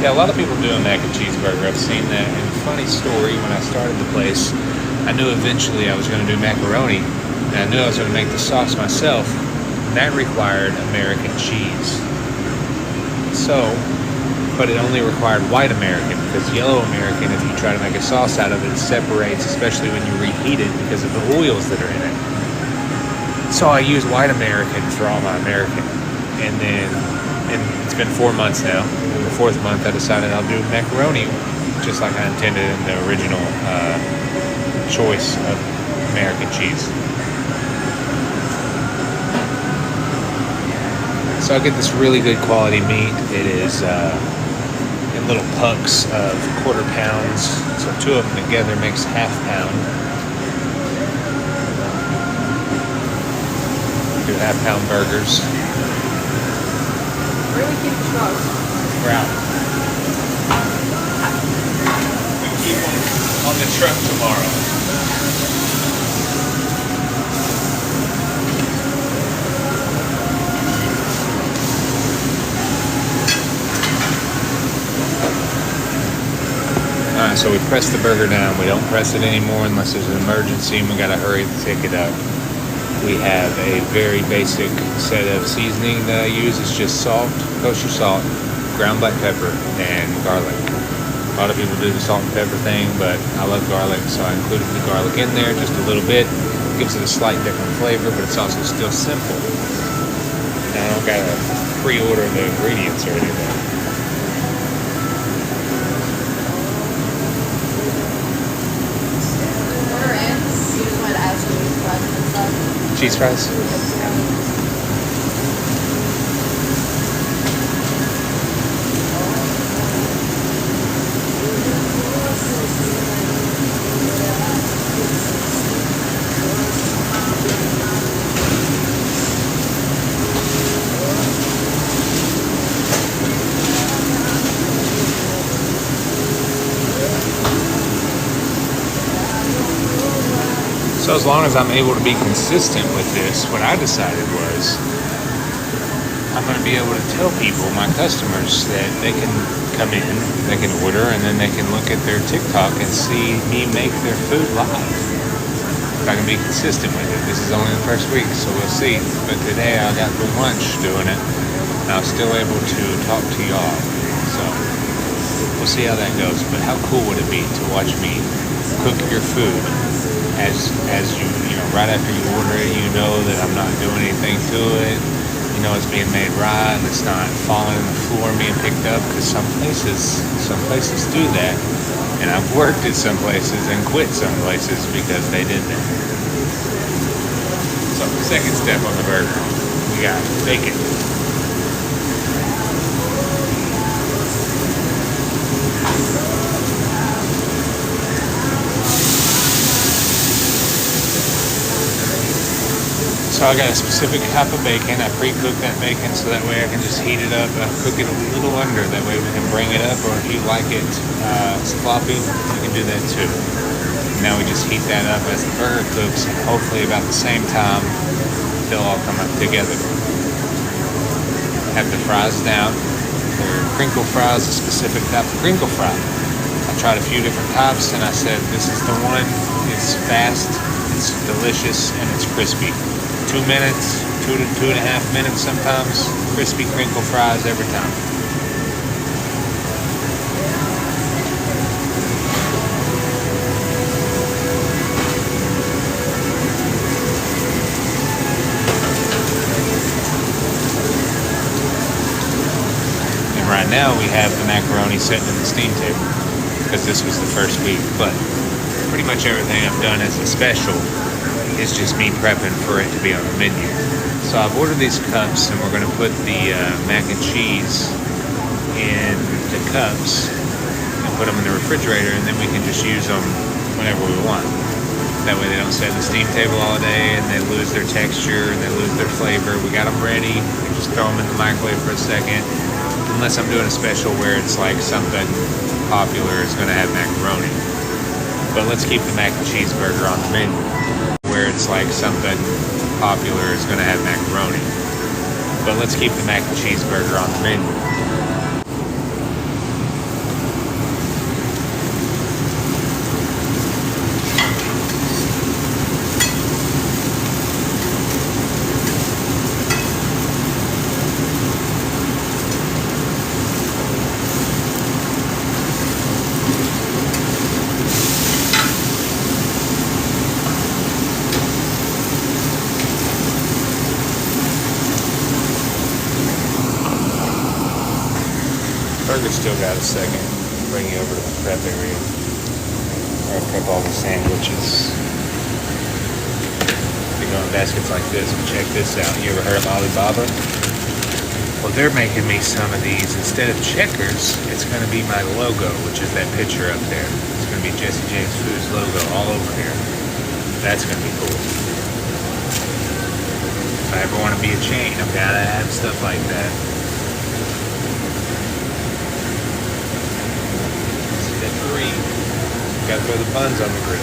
Yeah, a lot of people do a mac and cheeseburger. I've seen that. And a funny story, when I started the place, I knew eventually I was going to do macaroni. And I knew I was going to make the sauce myself. And that required American cheese. But it only required white American, because yellow American, if you try to make a sauce out of it, separates, especially when you reheat it because of the oils that are in it. So I use white American for all my American. And it's been 4 months now. In the 4th month, I decided I'll do macaroni, just like I intended in the original choice of American cheese. So I get this really good quality meat. It is in little pucks of 1/4 pounds. So 2 of them together makes 1/2 pound. Do 1/2 pound burgers. Where we keep the trucks? We're out. We keep them on the truck tomorrow. Alright, so we press the burger down. We don't press it anymore unless there's an emergency and we gotta hurry to take it up. We have a very basic set of seasoning that I use. It's just salt, kosher salt, ground black pepper, and garlic. A lot of people do the salt and pepper thing, but I love garlic, so I included the garlic in there just a little bit. It gives it a slight different flavor, but it's also still simple. And I don't gotta pre-order the ingredients or anything. Cheese fries? So as long as I'm able to be consistent with this, what I decided was I'm going to be able to tell people, my customers, that they can come in, they can order, and then they can look at their TikTok and see me make their food live. If I can be consistent with it. This is only the first week, so we'll see. But today I got through lunch doing it, and I was still able to talk to y'all. So we'll see how that goes. But how cool would it be to watch me cook your food? As you know, right after you order it, you know that I'm not doing anything to it. You know it's being made right, and it's not falling on the floor and being picked up, because some places do that. And I've worked at some places and quit some places because they did that. So second step on the burger, we got bacon. So I got a specific type of bacon. I pre-cook that bacon so that way I can just heat it up. I cook it a little under. That way we can bring it up, or if you like it sloppy, you can do that too. Now we just heat that up as the burger cooks, and hopefully about the same time they'll all come up together. Have the fries down. They're crinkle fries, a specific type of crinkle fry. I tried a few different types and I said this is the one. It's fast, it's delicious, and it's crispy. 2 minutes, 2 to 2.5 minutes sometimes. Crispy crinkle fries every time. And right now we have the macaroni sitting in the steam table because this was the first week, but pretty much everything I've done as a special is just me prepping for it to be on the menu. So I've ordered these cups, and we're going to put the mac and cheese in the cups and put them in the refrigerator, and then we can just use them whenever we want. That way they don't sit in the steam table all day and they lose their texture and they lose their flavor. We got them ready. We just throw them in the microwave for a second. Unless I'm doing a special where it's like something popular is going to have macaroni. But let's keep the mac and cheeseburger on the menu. Where it's like something popular is going to have macaroni. But let's keep the mac and cheeseburger on the menu. burger's still got a second. Bring you over to the prep area. I'll prep all the sandwiches. They go in baskets like this. And check this out. You ever heard of Alibaba? Well, they're making me some of these. Instead of checkers, it's going to be my logo, which is that picture up there. It's going to be Jesse James Foods logo all over here. That's going to be cool. If I ever want to be a chain, I've got to have stuff like that. See that green? Got to throw the buns on the grill.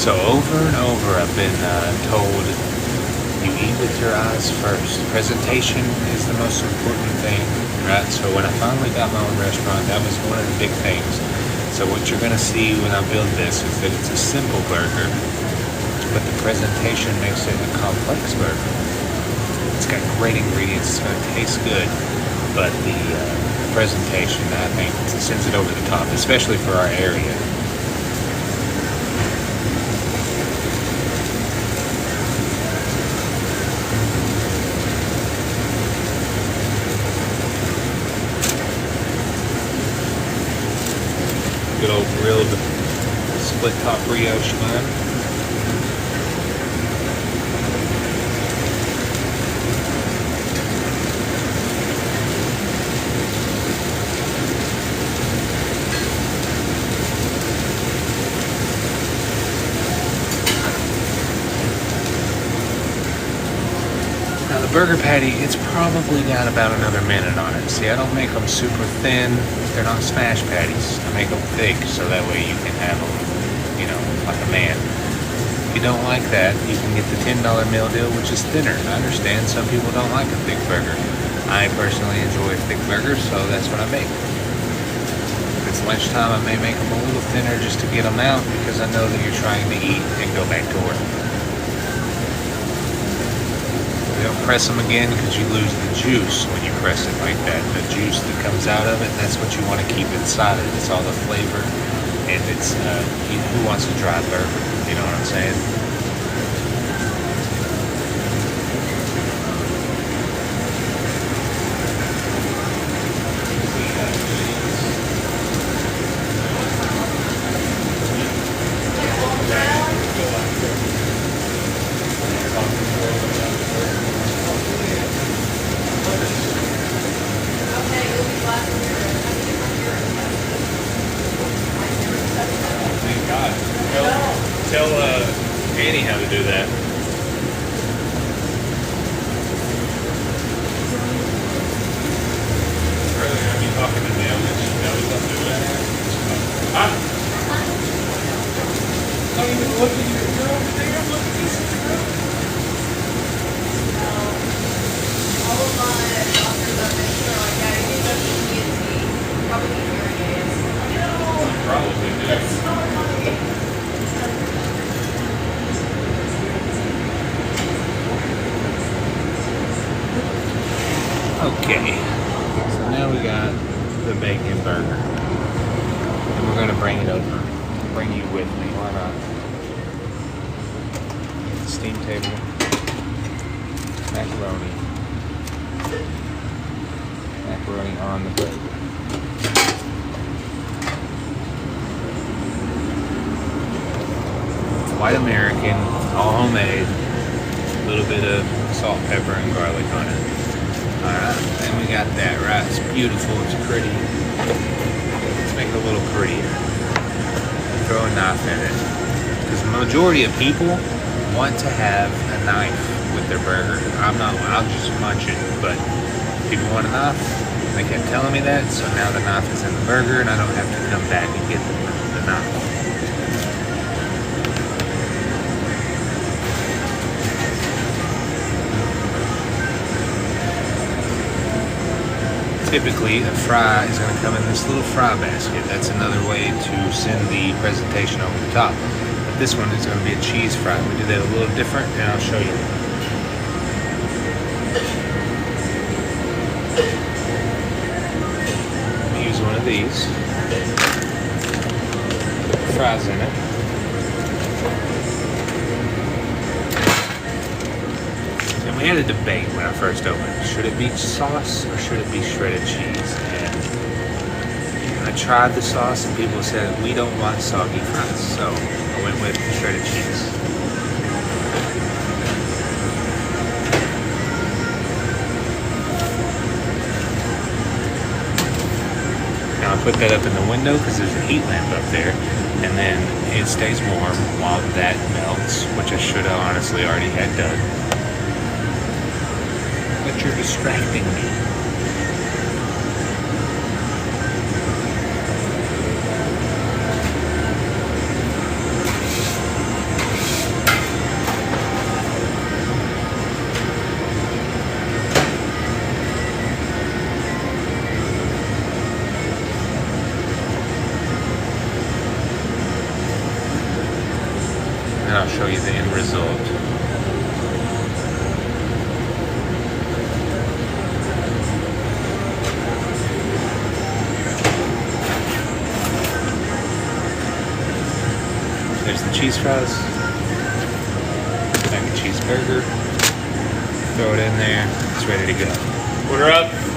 So over and over I've been told, you eat with your eyes first. Presentation is the most important thing, right? So when I finally got my own restaurant, that was one of the big things. So what you're going to see when I build this is that it's a simple burger, but the presentation makes it a complex burger. It's got great ingredients, it's going to taste good, but the presentation, I think, sends it over the top, especially for our area. Good old grilled split top brioche bun. Now the burger patty, it's probably got about another minute on it. See, I don't make them super thin. They're not smash patties. I make them thick so that way you can have them, you know, like a man. If you don't like that, you can get the $10 meal deal, which is thinner. I understand some people don't like a thick burger. I personally enjoy thick burgers, so that's what I make. If it's lunchtime, I may make them a little thinner just to get them out because I know that you're trying to eat and go back to work. You don't press them again because you lose the juice when you press it like that. The juice that comes out of it, that's what you want to keep inside it. It's all the flavor, and it's who wants a dry burger? You know what I'm saying? Tell Annie how to do that. Earlier, I'd be talking to them and she knows how to do that. Huh? Don't even look at your girl over there. Look at this girl. All of my doctors have been sure like that. You need to probably need hearing aids. Probably do. Okay, so now we got the bacon burger, and we're gonna bring it over. Bring you with me, why not? Steam table, macaroni on the burger. White American, all homemade, a little bit of salt, pepper, and garlic on it. Alright, and we got that, right? It's beautiful, it's pretty. Let's make it a little prettier. Throw a knife in it. Because the majority of people want to have a knife with their burger. I'll just munch it, but people want a knife. They kept telling me that, so now the knife is in the burger and I don't have to come back and get the knife. Typically, a fry is going to come in this little fry basket. That's another way to send the presentation over the top. But this one is going to be a cheese fry. We do that a little different, and I'll show you. We use one of these. Put the fries in it. And we had a debate when I first opened. Should it be sauce or should it be shredded cheese? And I tried the sauce and people said, we don't want soggy fries. So I went with shredded cheese. Now I put that up in the window because there's a heat lamp up there. And then it stays warm while that melts, which I should have honestly already had done. But you're distracting me. And I'll show you the end result. There's the cheese fries, mac and cheese burger. Throw it in there. It's ready to go. Order up.